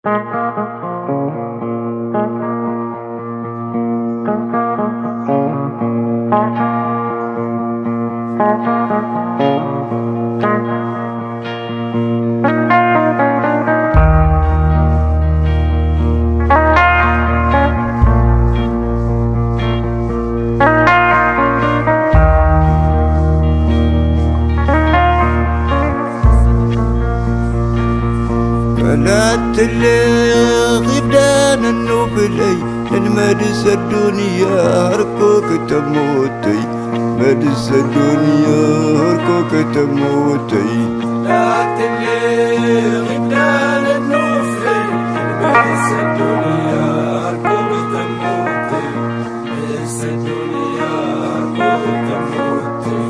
قلت اللي غدان النوبلي المدس الدنيا هركوك تموتي مدس الدنيا هركوك تموتي قلت اللي غدان النوبلي المدس الدنيا هركوك تموتي مدس الدنيا هركوك تموتي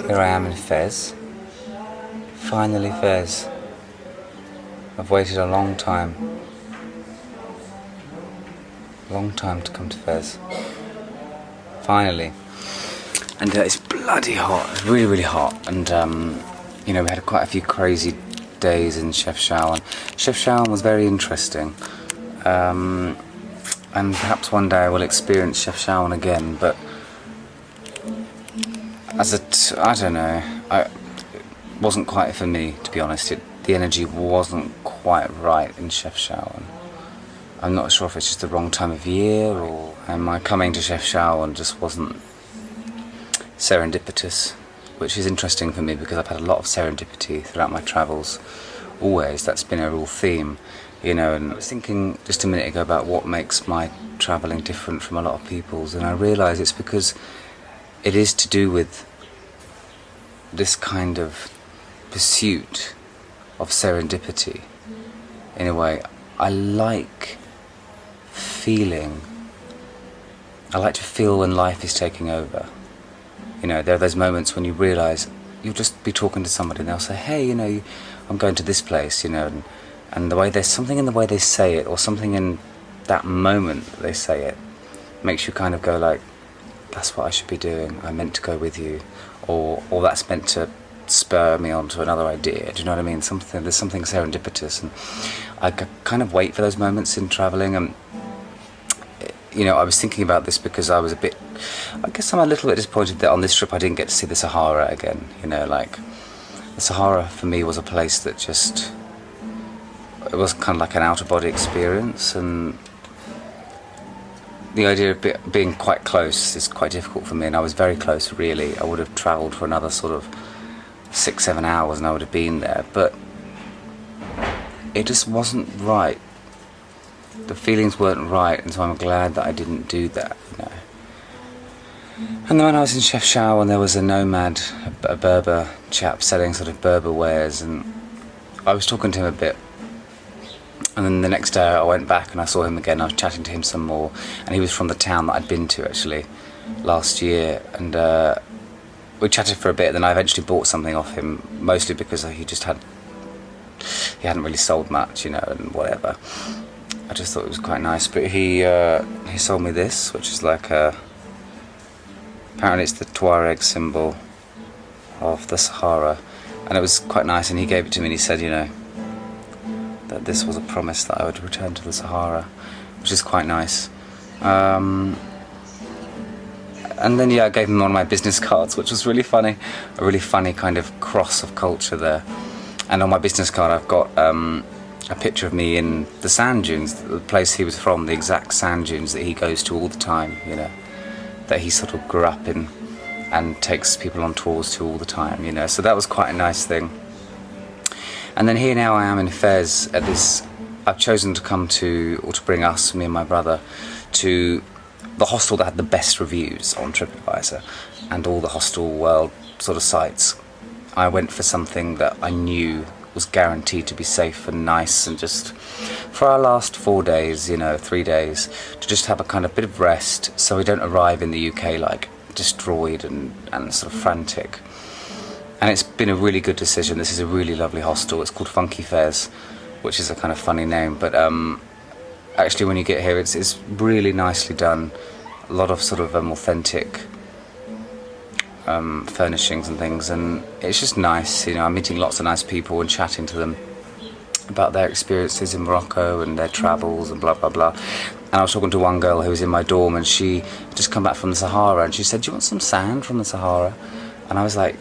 Here I am in Fez. Finally Fez. I've waited a long time. Long time to come to Fez. Finally. And it's bloody hot. It's really, really hot. And, you know, we had quite a few crazy days in Chefchaouen. Chefchaouen was very interesting. And perhaps one day I will experience Chefchaouen again, but I don't know, it wasn't quite for me, to be honest. The energy wasn't quite right in Chefchaouen. I'm not sure if it's just the wrong time of year, and my coming to Chefchaouen just wasn't serendipitous, which is interesting for me because I've had a lot of serendipity throughout my travels. Always, that's been a real theme. You know, and I was thinking just a minute ago about what makes my travelling different from a lot of people's, and I realise it's because it is to do with this kind of pursuit of serendipity. In a way, I like to feel when life is taking over. You know, there are those moments when you realise you'll just be talking to somebody and they'll say, hey, you know, I'm going to this place, you know, and the way there's something in the way they say it, or something in that moment that they say it, makes you kind of go like, that's what I should be doing, I meant to go with you, or that's meant to spur me on to another idea. Do you know what I mean? There's something serendipitous, and I kind of wait for those moments in travelling. And you know, I was thinking about this because I guess I'm a little bit disappointed that on this trip I didn't get to see the Sahara again. You know, like, the Sahara for me was a place that just, it was kind of like an out-of-body experience, and the idea of being quite close is quite difficult for me, and I was very close, really. I would have travelled for another sort of 6-7 hours and I would have been there, but it just wasn't right. The feelings weren't right, and so I'm glad that I didn't do that, you know. And then when I was in Chefchaouen, there was a nomad, a Berber chap selling sort of Berber wares, and I was talking to him a bit. And then the next day I went back and I saw him again. I was chatting to him some more, and he was from the town that I'd been to actually last year, and we chatted for a bit. Then I eventually bought something off him, mostly because he hadn't really sold much, you know, and whatever. I just thought it was quite nice. But he sold me this, which is like apparently it's the Tuareg symbol of the Sahara, and it was quite nice. And he gave it to me and he said, you know, that this was a promise that I would return to the Sahara, which is quite nice. And then, yeah, I gave him one of my business cards, which was really funny. A really funny kind of cross of culture there. And on my business card I've got a picture of me in the sand dunes, the place he was from, the exact sand dunes that he goes to all the time, you know, that he sort of grew up in and takes people on tours to all the time, you know. So that was quite a nice thing. And then here now I am in Fez at this, I've chosen to come to, or to bring us, me and my brother, to the hostel that had the best reviews on TripAdvisor and all the hostel world sort of sites. I went for something that I knew was guaranteed to be safe and nice, and just for our last 4 days, 3 days, to just have a kind of bit of rest, so we don't arrive in the UK like destroyed and sort of frantic. And it's been a really good decision. This is a really lovely hostel. It's called Funky Fez, which is a kind of funny name, but actually when you get here it's really nicely done. A lot of sort of authentic furnishings and things, and it's just nice. I'm meeting lots of nice people and chatting to them about their experiences in Morocco and their travels and blah blah blah. And I was talking to one girl who was in my dorm, and she just come back from the Sahara, and she said, "Do you want some sand from the Sahara?" And I was like,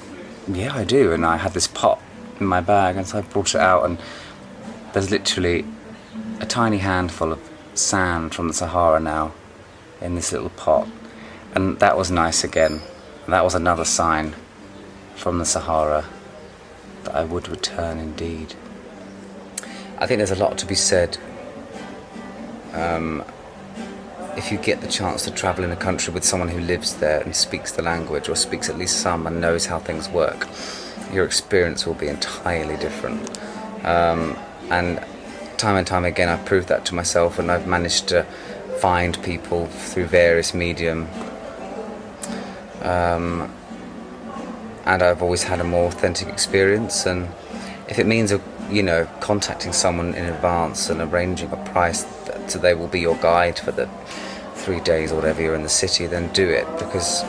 "Yeah, I do." And I had this pot in my bag, and so I brought it out, and there's literally a tiny handful of sand from the Sahara now in this little pot, and that was nice again. That was another sign from the Sahara that I would return indeed. I think there's a lot to be said if you get the chance to travel in a country with someone who lives there and speaks the language, or speaks at least some, and knows how things work. Your experience will be entirely different. And time again I've proved that to myself, and I've managed to find people through various medium, and I've always had a more authentic experience. And if it means contacting someone in advance and arranging a price so they will be your guide for the 3 days or whatever you're in the city, then do it, because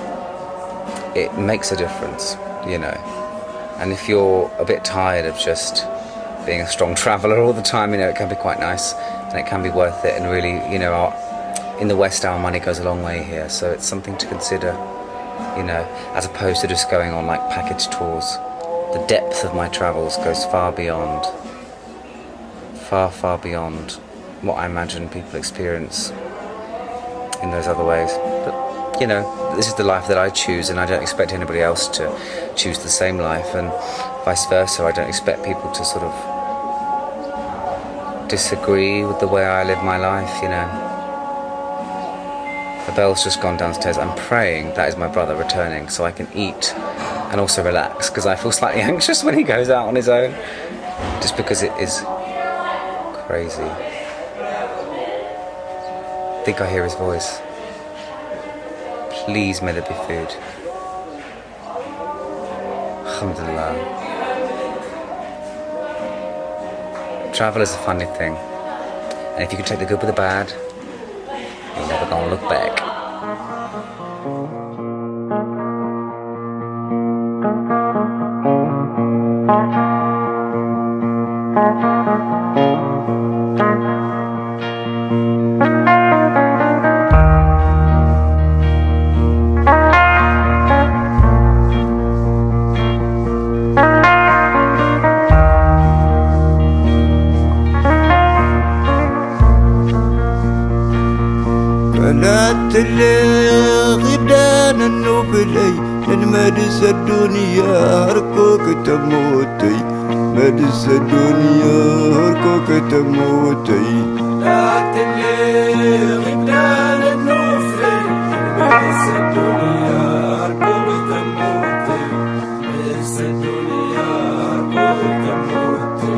it makes a difference. And if you're a bit tired of just being a strong traveller all the time, it can be quite nice, and it can be worth it. And really, in the West our money goes a long way here, so it's something to consider, as opposed to just going on like package tours. The depth of my travels goes far beyond what I imagine people experience in those other ways. But this is the life that I choose, and I don't expect anybody else to choose the same life, and vice versa. I don't expect people to sort of disagree with the way I live my life. The bell's just gone downstairs. I'm praying that is my brother returning, so I can eat and also relax, because I feel slightly anxious when he goes out on his own, just because it is crazy. I think I hear his voice. Please may there be food. Alhamdulillah. Travel is a funny thing, and if you can take the good with the bad, you're never gonna look back. قلت اللي غدان النوبلي لنمدس الدنيا هركوك تموتي، مدس الدنيا هركوك تموتي. قلت اللي غدان النوبلي لنمدس الدنيا هركوك تموتي، مدس الدنيا هركوك تموتي.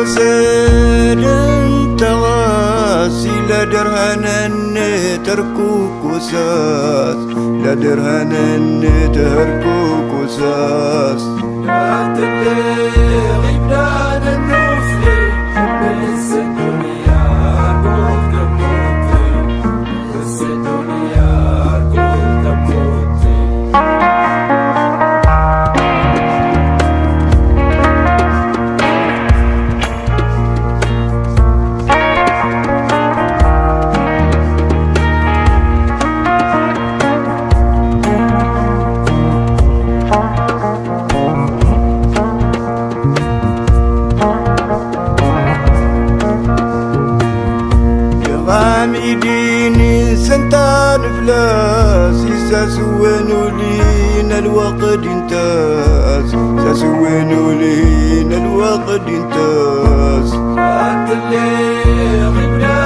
زين تواسي لا درهنن تركوك وساس، لا درهنن تركوك وساس. لا تبلغ ابدان النفلي بس الدنيا كنت موتي، بس الدنيا كنت موتي. سنتان فلاس ساسوينو لينا الوقت انتاز ساسوينو لينا الوقت انتاز اللي غبنا